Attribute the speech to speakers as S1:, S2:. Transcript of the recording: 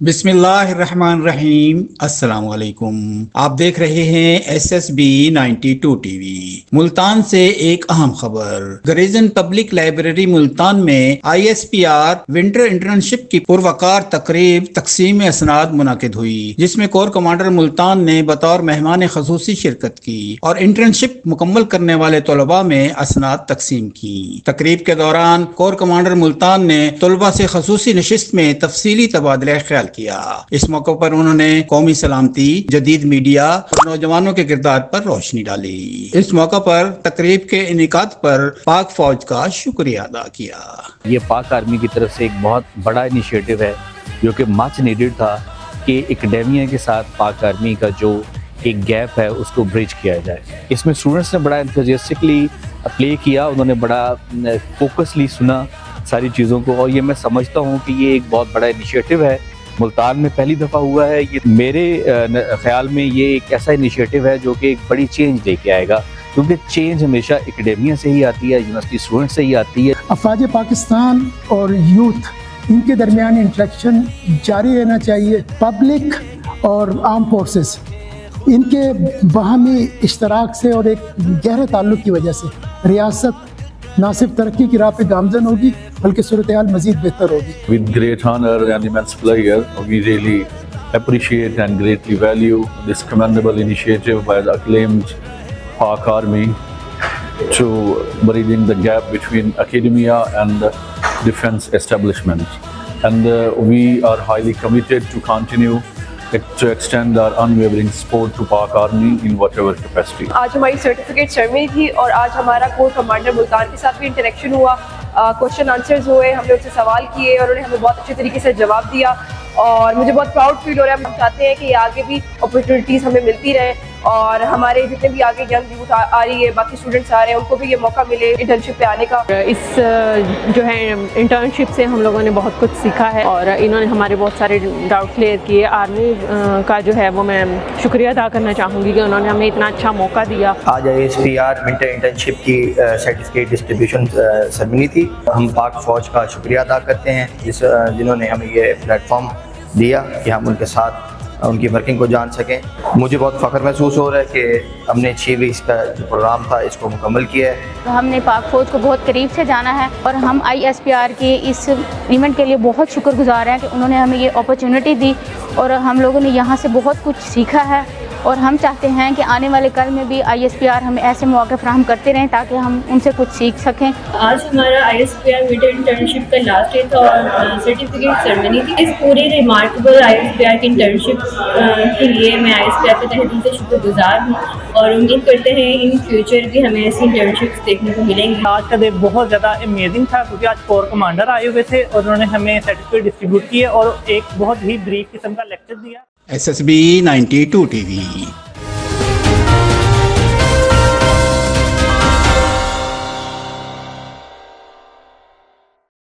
S1: बिस्मिल्लाहिर्रहमानिर्रहीम। अस्सलाम वालेकुम। आप देख रहे हैं SSB 92 टीवी। मुल्तान से एक अहम खबर। गरीजन पब्लिक लाइब्रेरी मुल्तान में ISPR विंटर इंटर्नशिप की पुरवकार तकरीब तकसीम असनाद मुनाकिद हुई, जिसमें कोर कमांडर मुल्तान ने बतौर मेहमान खसूसी शिरकत की और इंटर्नशिप मुकम्मल करने वाले तलबा में असनाद तकसीम की। तकरीब के दौरान कोर कमांडर मुल्तान ने तलबा से खसूसी नशिस्त में तफसीली तबादला ख्याल किया। इस मौके पर उन्होंने कौमी सलामती, जदीद मीडिया और नौजवानों के किरदार पर रोशनी डाली। इस मौके पर तकरीब के इनेकाद पर पाक फौज का शुक्रिया अदा किया।
S2: ये पाक आर्मी की तरफ से एक बहुत बड़ा इनिशिएटिव है जो कि मच नीडेड था कि एकेडमिया के साथ पाक आर्मी का जो एक गैप है उसको ब्रिज किया जाए। इसमें स्टूडेंट्स ने बड़ा एंथुसियास्टिकली प्ले किया, उन्होंने बड़ा फोकसली सुना सारी चीज़ों को, और ये मैं समझता हूँ कि ये एक बहुत बड़ा इनिशिएटिव है। मुल्तान में पहली दफ़ा हुआ है ये। मेरे ख्याल में ये एक ऐसा इनिशिएटिव है जो कि एक बड़ी चेंज लेके आएगा, क्योंकि चेंज हमेशा एकेडमिया से ही आती है, यूनिवर्सिटी स्टूडेंट से ही आती है।
S3: अफवाज पाकिस्तान और यूथ इनके दरमियान इंटरेक्शन जारी रहना चाहिए। पब्लिक और आर्म फोर्सेस इनके बाहमी इश्तराक से और एक गहरे ताल्लुक़ की वजह से रियासत ना सिर्फ तरक्की की राह पे गामजन होगी बल्कि सूरत-ए-हाल मज़ीद बेहतर होगी।
S4: With great honor and immense pleasure, we really appreciate and greatly value this commendable initiative by the acclaimed Pak Army to bridging the gap between academia and the defense establishment. And we are highly committed to continue to extend our unwavering support to Pak Army in whatever capacity.
S5: आज हमारी certificate ceremony थी और आज हमारा core commander Multan के साथ भी interaction हुआ, क्वेश्चन आंसर्स हुए, हमने उनसे सवाल किए और उन्होंने हमें बहुत अच्छे तरीके से जवाब दिया और मुझे बहुत प्राउड फील हो रहा है। हम चाहते हैं कि आगे भी अपॉर्चुनिटीज़ हमें मिलती रहे और हमारे जितने भी आगे यंग यूथ आ रही है, बाकी स्टूडेंट्स आ रहे हैं, उनको भी ये मौका मिले इंटर्नशिप पे आने का।
S6: इस जो है इंटर्नशिप से हम लोगों ने बहुत कुछ सीखा है और इन्होंने हमारे बहुत सारे डाउट क्लियर किए। आर्मी का जो है वो मैं शुक्रिया अदा करना चाहूँगी कि उन्होंने हमें इतना अच्छा मौका दिया।
S7: आज ISPR विंटर इंटर्नशिप की सर्टिफिकेट डिस्ट्रीब्यूशन सेरेमनी थी। हम पाक फ़ौज का शुक्रिया अदा करते हैं जिन्होंने हमें ये प्लेटफॉर्म दिया कि हम उनके साथ उनकी वर्किंग को जान सकें। मुझे बहुत फ़ख्र महसूस हो रहा है कि हमने 6 वीक्स का जो प्रोग्राम था इसको मुकम्मल किया है।
S8: हमने पाक फ़ौज को बहुत करीब से जाना है और हम ISPR के इस इवेंट के लिए बहुत शुक्रगुजार हैं कि उन्होंने हमें ये अपॉर्चुनिटी दी और हम लोगों ने यहाँ से बहुत कुछ सीखा है और हम चाहते हैं कि आने वाले कल में भी ISPR हमें ऐसे मौके फराहम करते रहें ताकि हम उनसे कुछ सीख सकें।
S9: आज हमारा ISPR विंटर इंटर्नशिप का लास्ट डे था और सर्टिफिकेट सेरेमनी थी। इस पूरे रिमार्केबल ISPR की इंटर्नशिप के लिए मैं ISPR के तहे दिल से शुक्रगुजार हूँ और उम्मीद करते हैं इन फ्यूचर भी हमें ऐसी इंटर्नशिप्स देखने को मिलेंगी।
S10: आज का दिन बहुत ज़्यादा अमेजिंग था क्योंकि आज कोर कमांडर आए हुए थे और उन्होंने हमें सर्टिफिकेट डिस्ट्रीब्यूट किए और एक बहुत ही ब्रीफ किस्म का लेक्चर दिया।
S1: SSB 92 TV.